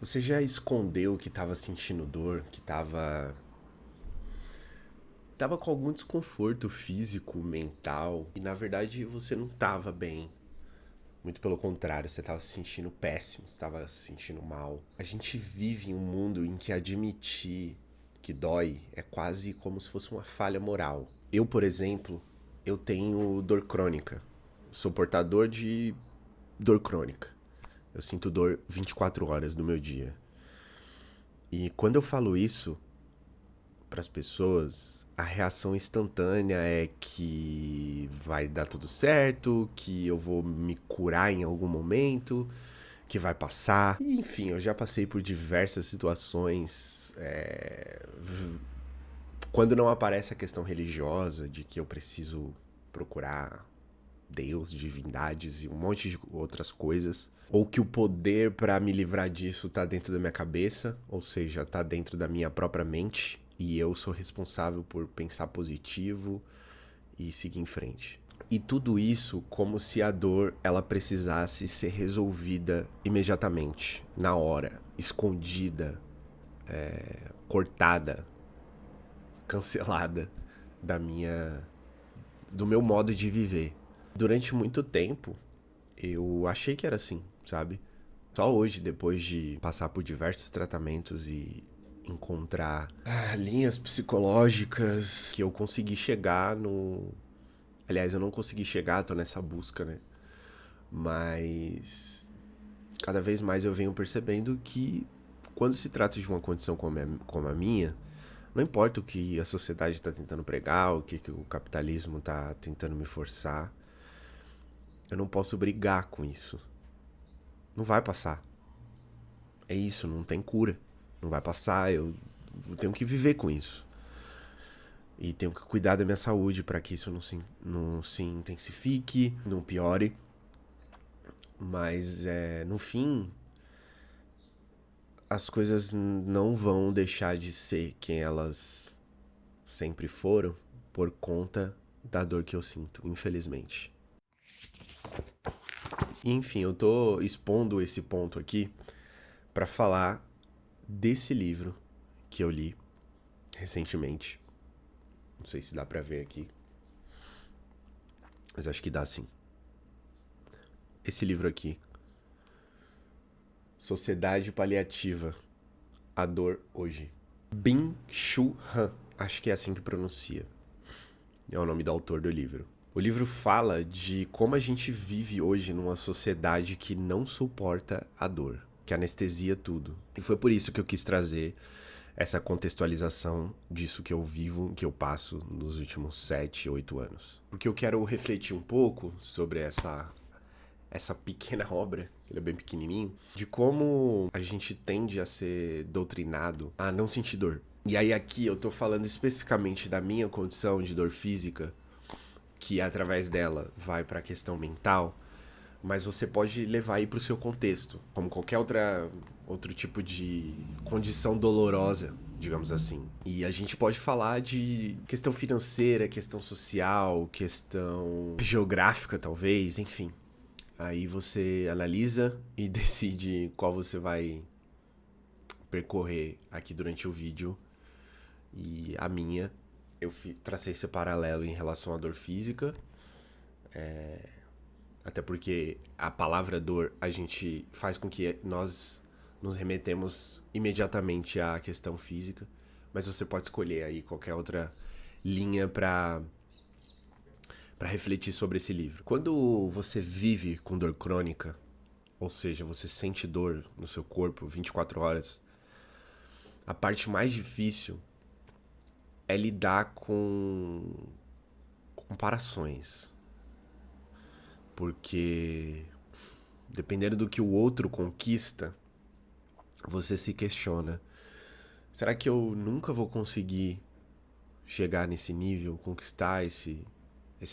Você já escondeu que tava sentindo dor, que tava com algum desconforto físico, mental, e na verdade você não tava bem. Muito pelo contrário, você tava se sentindo péssimo, você tava se sentindo mal. A gente vive em um mundo em que admitir que dói é quase como se fosse uma falha moral. Eu, por exemplo, eu tenho dor crônica. Sou portador de dor crônica. Eu sinto dor 24 horas do meu dia. E quando eu falo isso para as pessoas, a reação instantânea é que vai dar tudo certo, que eu vou me curar em algum momento, que vai passar. E, enfim, eu já passei por diversas situações. Quando não aparece a questão religiosa de que eu preciso procurar Deus, divindades e um monte de outras coisas. Ou que o poder para me livrar disso tá dentro da minha cabeça, ou seja, tá dentro da minha própria mente, e eu sou responsável por pensar positivo e seguir em frente. E tudo isso como se a dor ela precisasse ser resolvida imediatamente, na hora, escondida, cortada, cancelada da minha do meu modo de viver. Durante muito tempo, eu achei que era assim, sabe? Só hoje, depois de passar por diversos tratamentos e encontrar linhas psicológicas, que eu consegui chegar no. Aliás, eu não consegui chegar, tô nessa busca, né? Mas cada vez mais eu venho percebendo que quando se trata de uma condição como a minha, não importa o que a sociedade está tentando pregar, que o capitalismo está tentando me forçar, eu não posso brigar com isso. Não vai passar. É isso, não tem cura. Não vai passar, eu tenho que viver com isso. E tenho que cuidar da minha saúde para que isso não se intensifique, não piore. Mas no fim, as coisas não vão deixar de ser quem elas sempre foram por conta da dor que eu sinto, infelizmente. E, enfim, eu tô expondo esse ponto aqui para falar desse livro que eu li recentemente. Não sei se dá pra ver aqui, mas acho que dá sim. Esse livro aqui, Sociedade Paliativa, A Dor Hoje. Bin-Shu Han, acho que é assim que pronuncia. É o nome do autor do livro. O livro fala de como a gente vive hoje numa sociedade que não suporta a dor, que anestesia tudo. E foi por isso que eu quis trazer essa contextualização disso que eu vivo, que eu passo nos últimos 7, 8 anos. Porque eu quero refletir um pouco sobre essa pequena obra, ele é bem pequenininho, de como a gente tende a ser doutrinado a não sentir dor. E aí aqui eu tô falando especificamente da minha condição de dor física, que através dela vai para a questão mental, mas você pode levar aí para o seu contexto, como qualquer outro tipo de condição dolorosa, digamos assim. E a gente pode falar de questão financeira, questão social, questão geográfica talvez, enfim. Aí você analisa e decide qual você vai percorrer aqui durante o vídeo. E a minha, eu tracei esse paralelo em relação à dor física. Até porque a palavra dor a gente faz com que nós nos remetemos imediatamente à questão física. Mas você pode escolher aí qualquer outra linha para refletir sobre esse livro. Quando você vive com dor crônica, ou seja, você sente dor no seu corpo 24 horas, a parte mais difícil é lidar com comparações. Porque dependendo do que o outro conquista, você se questiona: será que eu nunca vou conseguir chegar nesse nível, conquistar esse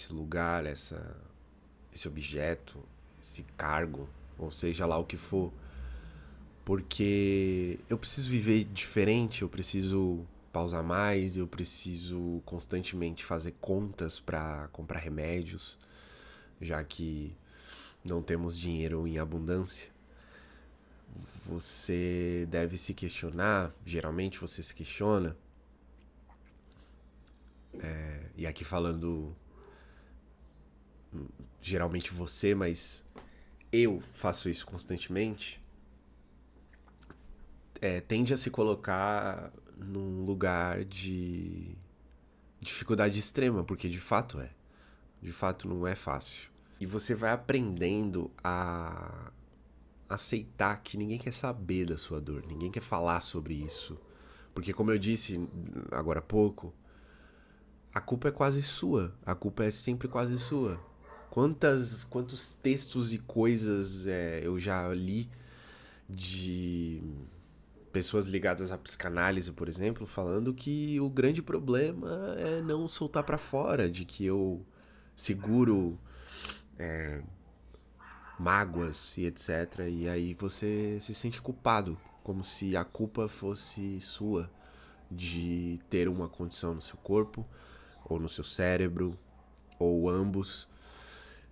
lugar, esse objeto, esse cargo, ou seja lá o que for? Porque eu preciso viver diferente, eu preciso pausar mais, eu preciso constantemente fazer contas para comprar remédios, já que não temos dinheiro em abundância. você deve se questionar, geralmente você se questiona, e aqui falando geralmente você, mas eu faço isso constantemente, tende a se colocar num lugar de dificuldade extrema, porque de fato é. De fato não é fácil. E você vai aprendendo a aceitar que ninguém quer saber da sua dor, ninguém quer falar sobre isso. Porque como eu disse agora há pouco, a culpa é quase sua, a culpa é sempre quase sua. Quantos textos e coisas eu já li de pessoas ligadas à psicanálise, por exemplo, falando que o grande problema é não soltar pra fora, de que eu seguro mágoas e etc. E aí você se sente culpado, como se a culpa fosse sua de ter uma condição no seu corpo, ou no seu cérebro, ou ambos,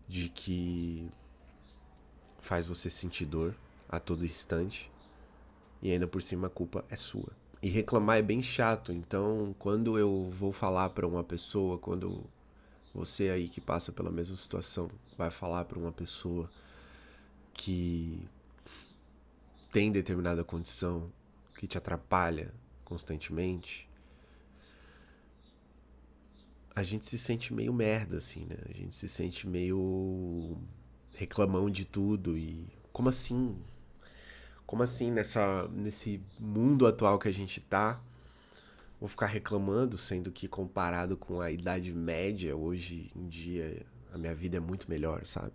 de que faz você sentir dor a todo instante, e ainda por cima a culpa é sua. E reclamar é bem chato, então quando eu vou falar pra uma pessoa, quando você aí que passa pela mesma situação vai falar pra uma pessoa que tem determinada condição que te atrapalha constantemente, a gente se sente meio merda, assim, né? A gente se sente meio reclamão de tudo e... Como assim? Como assim nesse mundo atual que a gente tá, vou ficar reclamando, sendo que comparado com a Idade Média, hoje em dia, a minha vida é muito melhor, sabe?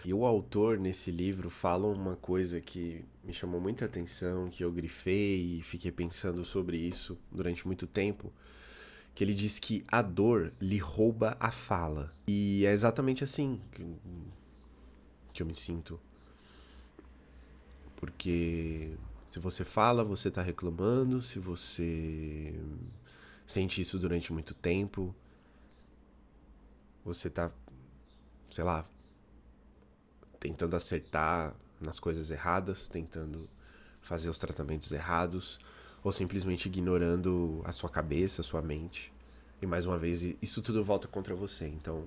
E o autor, nesse livro, fala uma coisa que me chamou muita atenção, que eu grifei e fiquei pensando sobre isso durante muito tempo, que ele diz que a dor lhe rouba a fala. E é exatamente assim que eu me sinto. Porque se você fala, você tá reclamando, se você sente isso durante muito tempo, você tá, sei lá, tentando acertar nas coisas erradas, tentando fazer os tratamentos errados, ou simplesmente ignorando a sua cabeça, a sua mente. E mais uma vez, isso tudo volta contra você. Então,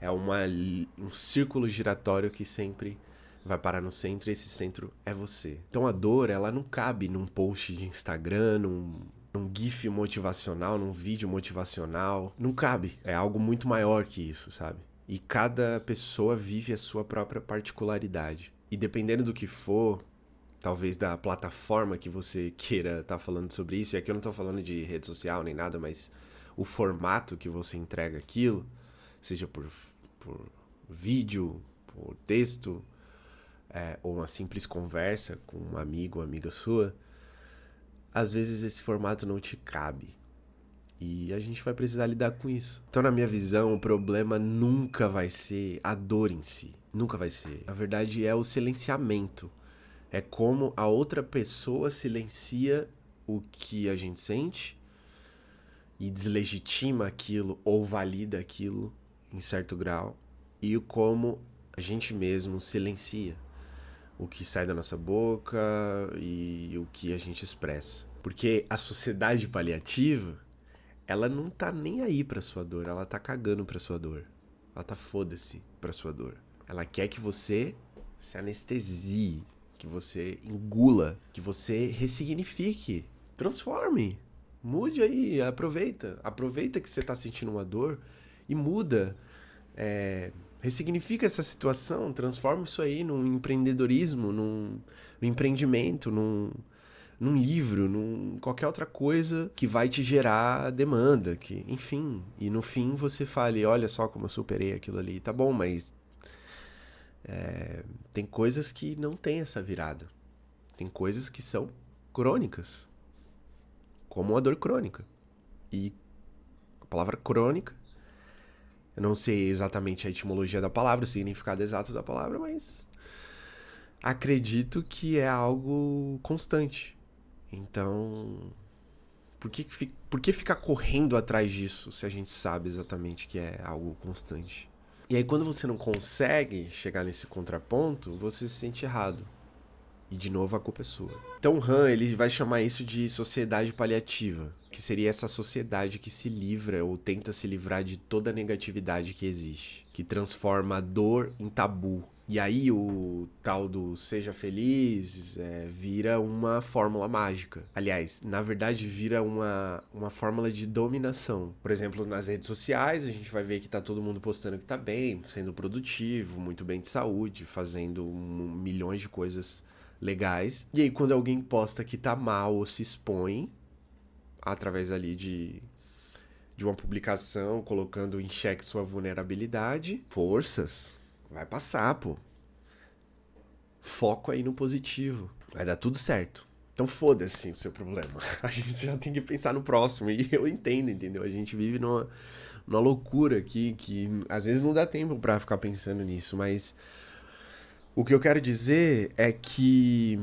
é um círculo giratório que sempre vai parar no centro e esse centro é você. Então a dor, ela não cabe num post de Instagram, num GIF motivacional, num vídeo motivacional. Não cabe. É algo muito maior que isso, sabe? E cada pessoa vive a sua própria particularidade. E dependendo do que for, talvez da plataforma que você queira estar falando sobre isso, e aqui eu não tô falando de rede social nem nada, mas o formato que você entrega aquilo, seja por vídeo, por texto, ou uma simples conversa com um amigo ou amiga sua, às vezes esse formato não te cabe. E a gente vai precisar lidar com isso. Então, na minha visão, o problema nunca vai ser a dor em si. Nunca vai ser. Na verdade, é o silenciamento. É como a outra pessoa silencia o que a gente sente e deslegitima aquilo ou valida aquilo em certo grau. E como a gente mesmo silencia o que sai da nossa boca e o que a gente expressa. Porque a sociedade paliativa, ela não tá nem aí pra sua dor, ela tá cagando pra sua dor. Ela tá foda-se pra sua dor. Ela quer que você se anestesie, que você engula, que você ressignifique, transforme, mude aí, aproveita. Aproveita que você tá sentindo uma dor e muda. Ressignifica essa situação, transforma isso aí num empreendedorismo, num empreendimento, num livro, num qualquer outra coisa que vai te gerar demanda, que, enfim, e no fim você fale, olha só como eu superei aquilo ali, tá bom, mas tem coisas que não tem essa virada, tem coisas que são crônicas, como a dor crônica, e a palavra crônica, eu não sei exatamente a etimologia da palavra, o significado exato da palavra, mas acredito que é algo constante. Então, por que ficar correndo atrás disso se a gente sabe exatamente que é algo constante? E aí, quando você não consegue chegar nesse contraponto, você se sente errado. E de novo a culpa é sua. Então o Han, ele vai chamar isso de sociedade paliativa, que seria essa sociedade que se livra ou tenta se livrar de toda a negatividade que existe, que transforma a dor em tabu. E aí o tal do seja feliz vira uma fórmula mágica. Aliás, na verdade vira uma fórmula de dominação. Por exemplo, nas redes sociais a gente vai ver que tá todo mundo postando que tá bem, sendo produtivo, muito bem de saúde, fazendo milhões de coisas legais. E aí quando alguém posta que tá mal ou se expõe, através ali de uma publicação, colocando em xeque sua vulnerabilidade, forças, vai passar, pô. Foco aí no positivo. Vai dar tudo certo. Então foda-se o seu problema. A gente já tem que pensar no próximo. E eu entendo, entendeu? A gente vive numa loucura aqui que às vezes não dá tempo pra ficar pensando nisso, mas o que eu quero dizer é que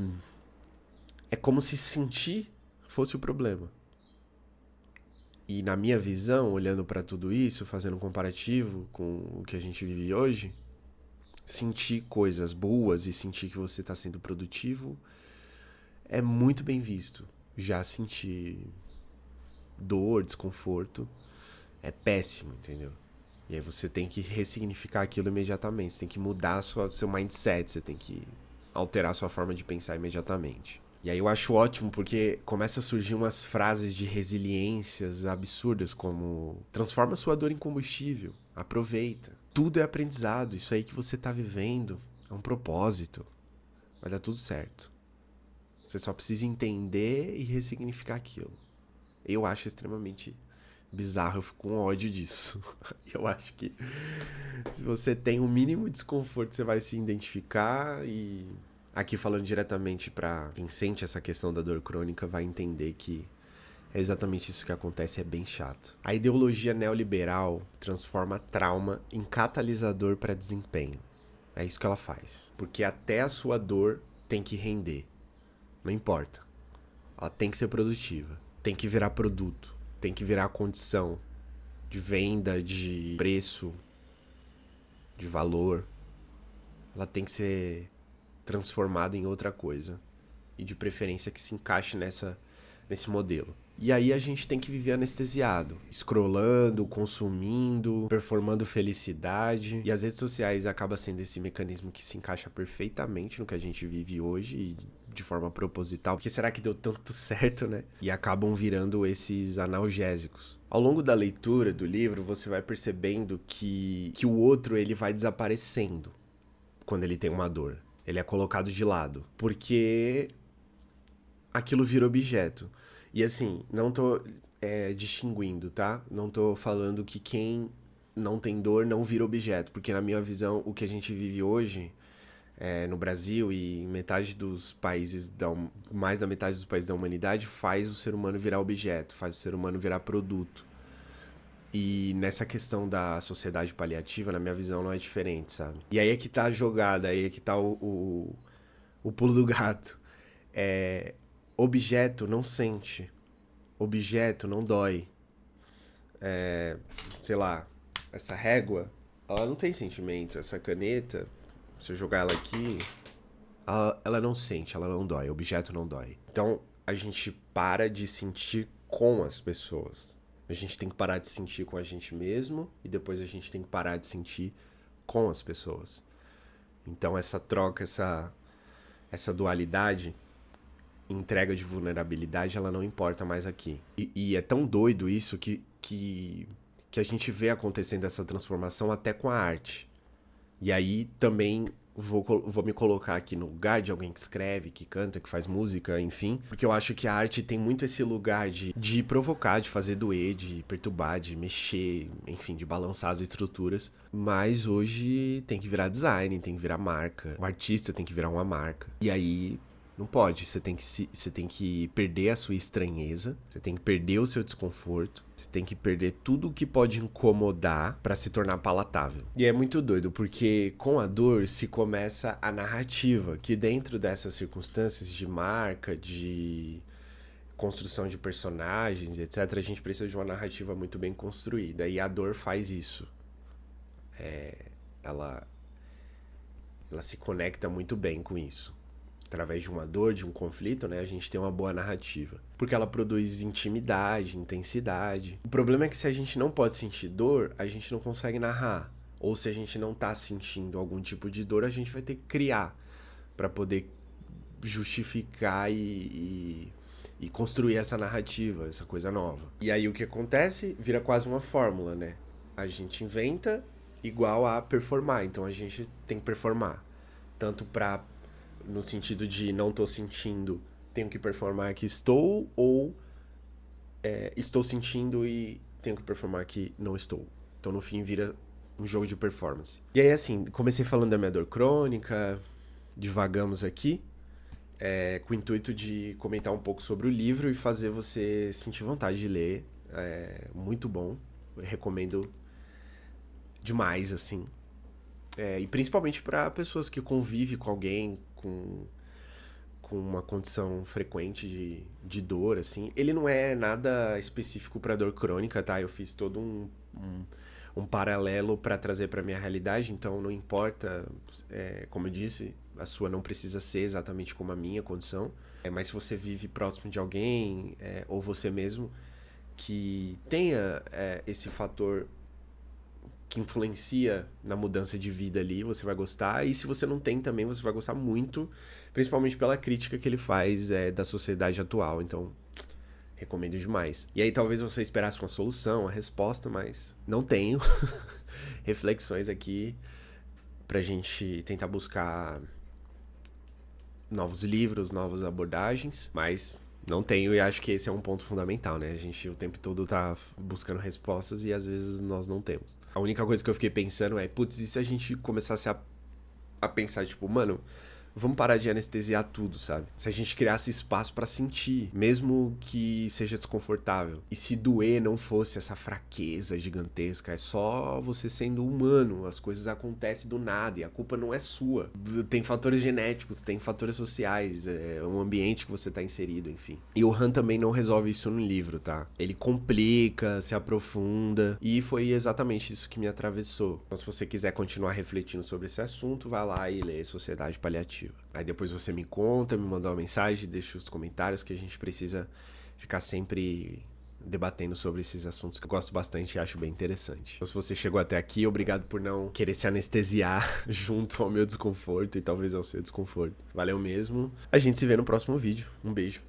é como se sentir fosse o problema. E na minha visão, olhando pra tudo isso, fazendo um comparativo com o que a gente vive hoje, sentir coisas boas e sentir que você tá sendo produtivo é muito bem visto. Já sentir dor, desconforto, é péssimo, entendeu? E aí você tem que ressignificar aquilo imediatamente. Você tem que mudar seu mindset, você tem que alterar sua forma de pensar imediatamente. E aí eu acho ótimo porque começa a surgir umas frases de resiliências absurdas como transforma sua dor em combustível, aproveita. Tudo é aprendizado, isso aí que você tá vivendo é um propósito. Vai dar tudo certo. Você só precisa entender e ressignificar aquilo. Eu acho extremamente bizarro, eu fico com ódio disso. Eu acho que se você tem um mínimo desconforto, você vai se identificar e aqui falando diretamente pra quem sente essa questão da dor crônica vai entender que é exatamente isso que acontece, é bem chato. A ideologia neoliberal transforma trauma em catalisador para desempenho. É isso que ela faz. Porque até a sua dor tem que render. Não importa. Ela tem que ser produtiva. Tem que virar produto. Tem que virar condição de venda, de preço, de valor. Ela tem que ser transformada em outra coisa. E de preferência que se encaixe nesse modelo. E aí a gente tem que viver anestesiado, scrollando, consumindo, performando felicidade. E as redes sociais acabam sendo esse mecanismo que se encaixa perfeitamente no que a gente vive hoje e de forma proposital. Porque será que deu tanto certo, né? E acabam virando esses analgésicos. Ao longo da leitura do livro, você vai percebendo que o outro ele vai desaparecendo quando ele tem uma dor. Ele é colocado de lado. Porque aquilo vira objeto. E assim, não tô distinguindo, tá? Não tô falando que quem não tem dor não vira objeto. Porque na minha visão, o que a gente vive hoje no Brasil e em metade dos países, mais da metade dos países da humanidade, faz o ser humano virar objeto, faz o ser humano virar produto. E nessa questão da sociedade paliativa, na minha visão, não é diferente, sabe? E aí é que tá a jogada, aí é que tá o pulo do gato. Objeto não sente. Objeto não dói. Sei lá, essa régua, ela não tem sentimento. Essa caneta, se eu jogar ela aqui, ela não sente, ela não dói. Objeto não dói. Então, a gente para de sentir com as pessoas. A gente tem que parar de sentir com a gente mesmo e depois a gente tem que parar de sentir com as pessoas. Então, essa troca, essa dualidade, entrega de vulnerabilidade, ela não importa mais aqui. E é tão doido isso que a gente vê acontecendo essa transformação até com a arte. E aí também vou me colocar aqui no lugar de alguém que escreve, que canta, que faz música, enfim. Porque eu acho que a arte tem muito esse lugar de provocar, de fazer doer, de perturbar, de mexer, enfim, de balançar as estruturas. Mas hoje tem que virar design, tem que virar marca. O artista tem que virar uma marca. E aí não pode, você tem que perder a sua estranheza, você tem que perder o seu desconforto, você tem que perder tudo o que pode incomodar pra se tornar palatável. E é muito doido, porque com a dor se começa a narrativa, que dentro dessas circunstâncias de marca, de construção de personagens, etc., a gente precisa de uma narrativa muito bem construída, e a dor faz isso. Ela se conecta muito bem com isso. através de uma dor, de um conflito, né, a gente tem uma boa narrativa. Porque ela produz intimidade, intensidade. O problema é que se a gente não pode sentir dor, a gente não consegue narrar. Ou se a gente não tá sentindo algum tipo de dor, a gente vai ter que criar para poder justificar e construir essa narrativa, essa coisa nova. E aí o que acontece? Vira quase uma fórmula, né? A gente inventa igual a performar. Então a gente tem que performar. Tanto no sentido de não tô sentindo, tenho que performar que estou, ou estou sentindo e tenho que performar que não estou. Então no fim vira um jogo de performance. E aí assim, comecei falando da minha dor crônica, divagamos aqui, com o intuito de comentar um pouco sobre o livro e fazer você sentir vontade de ler. É muito bom, eu recomendo demais, assim. E principalmente para pessoas que convivem com alguém com uma condição frequente de dor, assim. Ele não é nada específico para dor crônica, tá? Eu fiz todo um paralelo para trazer para minha realidade, então não importa, como eu disse, a sua não precisa ser exatamente como a minha condição, mas se você vive próximo de alguém, ou você mesmo, que tenha esse fator que influencia na mudança de vida ali, você vai gostar. E se você não tem também, você vai gostar muito, principalmente pela crítica que ele faz da sociedade atual. Então, recomendo demais. E aí talvez você esperasse uma solução, uma resposta, mas não tenho. Reflexões aqui pra gente tentar buscar novos livros, novas abordagens, mas não tenho, e acho que esse é um ponto fundamental, né? A gente o tempo todo tá buscando respostas e às vezes nós não temos. A única coisa que eu fiquei pensando putz, e se a gente começasse a pensar, tipo, mano, vamos parar de anestesiar tudo, sabe? Se a gente criasse espaço pra sentir, mesmo que seja desconfortável. E se doer não fosse essa fraqueza gigantesca, é só você sendo humano, as coisas acontecem do nada e a culpa não é sua. Tem fatores genéticos, tem fatores sociais, um ambiente que você tá inserido, enfim. E o Han também não resolve isso no livro, tá? Ele complica, se aprofunda, e foi exatamente isso que me atravessou. Então, se você quiser continuar refletindo sobre esse assunto, vai lá e lê Sociedade Paliativa. Aí depois você me conta, me manda uma mensagem, deixa os comentários, que a gente precisa ficar sempre debatendo sobre esses assuntos que eu gosto bastante e acho bem interessante. Então, se você chegou até aqui, obrigado por não querer se anestesiar junto ao meu desconforto e talvez ao seu desconforto. Valeu mesmo. A gente se vê no próximo vídeo. Um beijo.